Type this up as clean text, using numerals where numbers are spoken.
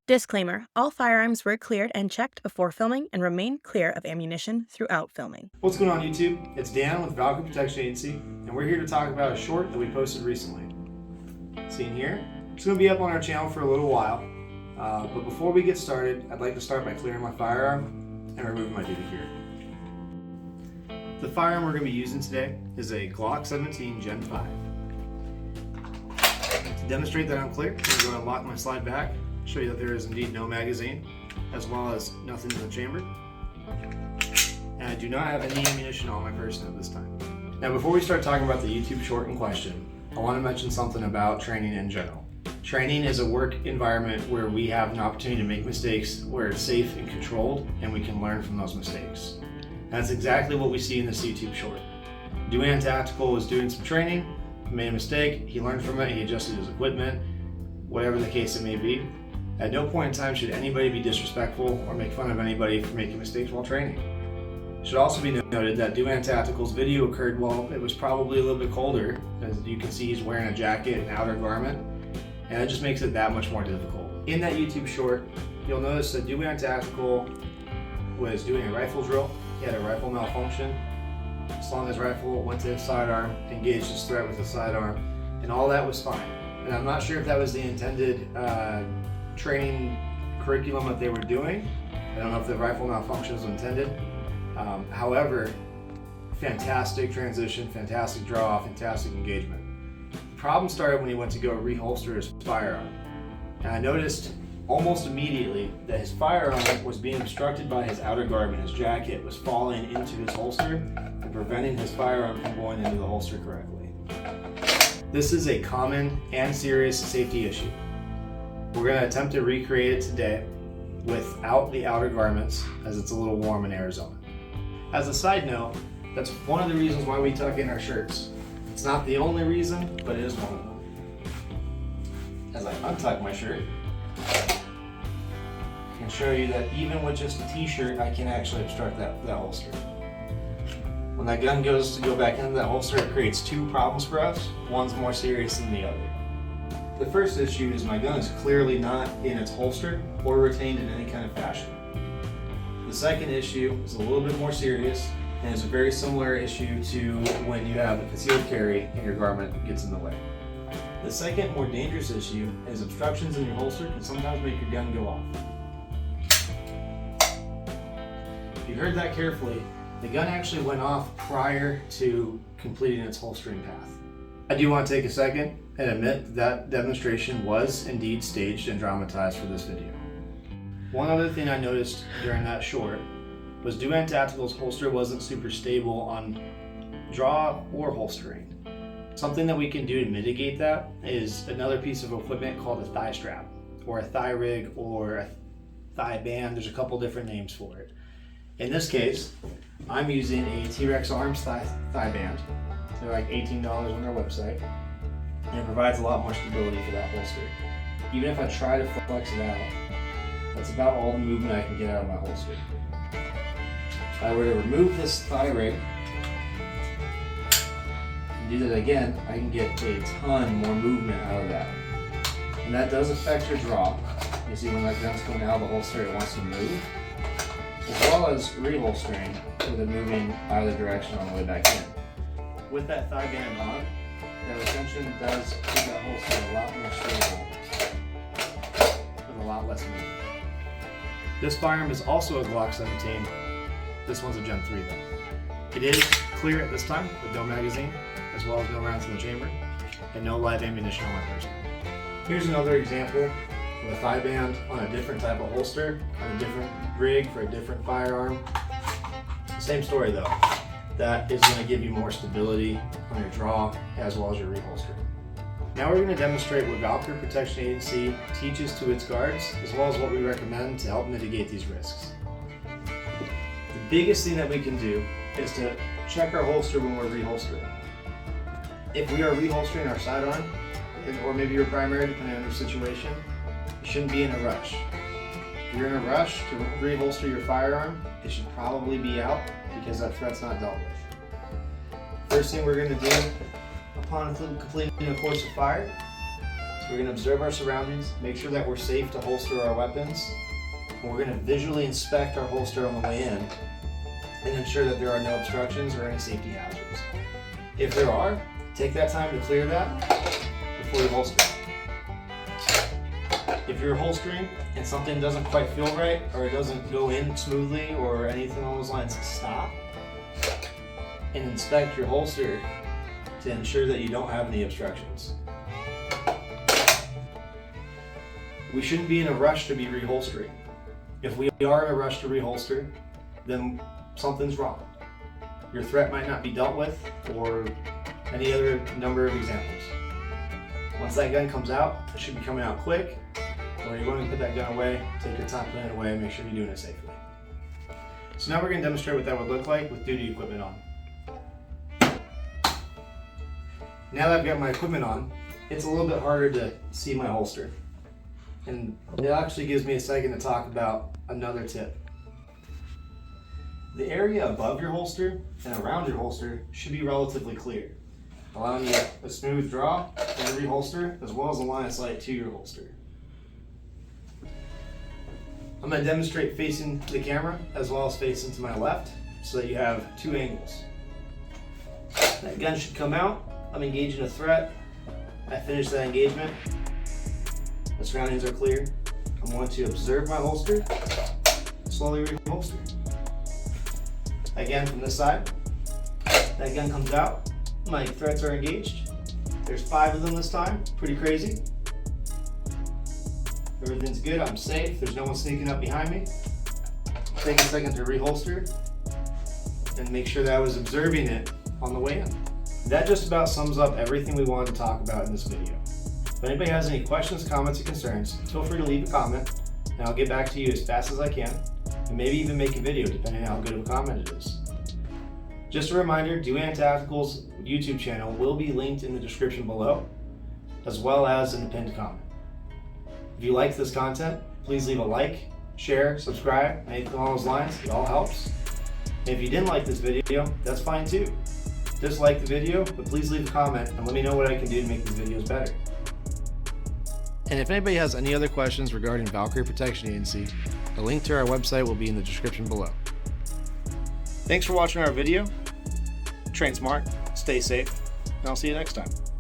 Disclaimer: all firearms were cleared and checked before filming and remain clear of ammunition throughout filming. What's going on, YouTube? It's Dan with Valkyrie Protection Agency, and we're here to talk about a short that we posted recently. Seen here? It's going to be up on our channel for a little while, but before we get started, I'd like to start by clearing my firearm and removing my duty gear. The firearm we're going to be using today is a Glock 17 Gen 5. To demonstrate that I'm clear, I'm going to go ahead and lock my slide back, show you that there is indeed no magazine, as well as nothing in the chamber. And I do not have any ammunition on my person at this time. Now, before we start talking about the YouTube short in question, I want to mention something about training in general. Training is a work environment where we have an opportunity to make mistakes, where it's safe and controlled, and we can learn from those mistakes. That's exactly what we see in this YouTube short. Doane Tactical was doing some training, made a mistake, he learned from it, he adjusted his equipment, whatever the case it may be. At no point in time should anybody be disrespectful or make fun of anybody for making mistakes while training. It should also be noted that Doane Tactical's video occurred while it was probably a little bit colder. As you can see, he's wearing a jacket and outer garment, and it just makes it that much more difficult. In that YouTube short, you'll notice that Doane Tactical was doing a rifle drill. He had a rifle malfunction. Slung his rifle, went to his sidearm, engaged his threat with his sidearm, and all that was fine. And I'm not sure if that was the intended training curriculum that they were doing. I don't know if the rifle malfunction was intended. However, fantastic transition, fantastic draw, fantastic engagement. The problem started when he went to go reholster his firearm. And I noticed almost immediately that his firearm was being obstructed by his outer garment. His jacket was falling into his holster and preventing his firearm from going into the holster correctly. This is a common and serious safety issue. We're going to attempt to recreate it today without the outer garments, as it's a little warm in Arizona. As a side note, that's one of the reasons why we tuck in our shirts. It's not the only reason, but it is one of them. As I untuck my shirt, I can show you that even with just a t-shirt, I can actually obstruct that holster. When that gun goes to go back into that holster, it creates two problems for us. One's more serious than the other. The first issue is my gun is clearly not in its holster or retained in any kind of fashion. The second issue is a little bit more serious and is a very similar issue to when you have a concealed carry and your garment gets in the way. The second, more dangerous issue is obstructions in your holster can sometimes make your gun go off. If you heard that carefully, the gun actually went off prior to completing its holstering path. I do want to take a second and admit that demonstration was indeed staged and dramatized for this video. One other thing I noticed during that short was Doane Tactical's holster wasn't super stable on draw or holstering. Something that we can do to mitigate that is another piece of equipment called a thigh strap, or a thigh rig, or a thigh band. There's a couple different names for it. In this case, I'm using a T-Rex Arms thigh band. They're like $18 on their website, and it provides a lot more stability for that holster. Even if I try to flex it out, that's about all the movement I can get out of my holster. If I were to remove this thigh rig and do that again, I can get a ton more movement out of that. And that does affect your draw. You see when that gun's coming out of the holster, it wants to move, as well as reholstering with it moving either direction on the way back in. With that thigh band on, that retention does keep that holster a lot more stable with a lot less movement. This firearm is also a Glock 17. This one's a Gen 3 though. It is clear at this time with no magazine, as well as no rounds in the chamber, and no live ammunition on my person. Here's another example of a thigh band on a different type of holster, on a different rig for a different firearm. Same story though. That is going to give you more stability on your draw as well as your reholster. Now we're going to demonstrate what Valkyrie Protection Agency teaches to its guards, as well as what we recommend to help mitigate these risks. The biggest thing that we can do is to check our holster when we're reholstering. If we are reholstering our sidearm, or maybe your primary, depending on your situation, you shouldn't be in a rush. If you're in a rush to reholster your firearm, it should probably be out because that threat's not dealt with. First thing we're going to do upon completing a course of fire is we're going to observe our surroundings, make sure that we're safe to holster our weapons, and we're going to visually inspect our holster on the way in and ensure that there are no obstructions or any safety hazards. If there are, take that time to clear that before you holster. If you're holstering and something doesn't quite feel right, or it doesn't go in smoothly, or anything along those lines, stop and inspect your holster to ensure that you don't have any obstructions. We shouldn't be in a rush to be reholstering. If we are in a rush to reholster, then something's wrong. Your threat might not be dealt with, or any other number of examples. Once that gun comes out, it should be coming out quick. When you're going to put that gun away, take your time putting it away and make sure you're doing it safely. So now we're going to demonstrate what that would look like with duty equipment on. Now that I've got my equipment on, it's a little bit harder to see my holster. And it actually gives me a second to talk about another tip. The area above your holster and around your holster should be relatively clear, allowing you a smooth draw in every holster as well as a line of sight to your holster. I'm going to demonstrate facing the camera as well as facing to my left so that you have two angles. That gun should come out. I'm engaging a threat. I finish that engagement. The surroundings are clear. I'm going to observe my holster, slowly reholster. Again, from this side, that gun comes out. My threats are engaged. There's 5 of them this time. Pretty crazy. Everything's good, I'm safe, there's no one sneaking up behind me. Take a second to reholster and make sure that I was observing it on the way in. That just about sums up everything we wanted to talk about in this video. If anybody has any questions, comments, or concerns, feel free to leave a comment and I'll get back to you as fast as I can, and maybe even make a video depending on how good of a comment it is. Just a reminder, Doane Tactical's YouTube channel will be linked in the description below, as well as in the pinned comment. If you like this content, please leave a like, share, subscribe, anything along those lines. It all helps. And if you didn't like this video, that's fine too. Dislike the video, but please leave a comment and let me know what I can do to make these videos better. And if anybody has any other questions regarding Valkyrie Protection Agency, a link to our website will be in the description below. Thanks for watching our video. Train smart, stay safe, and I'll see you next time.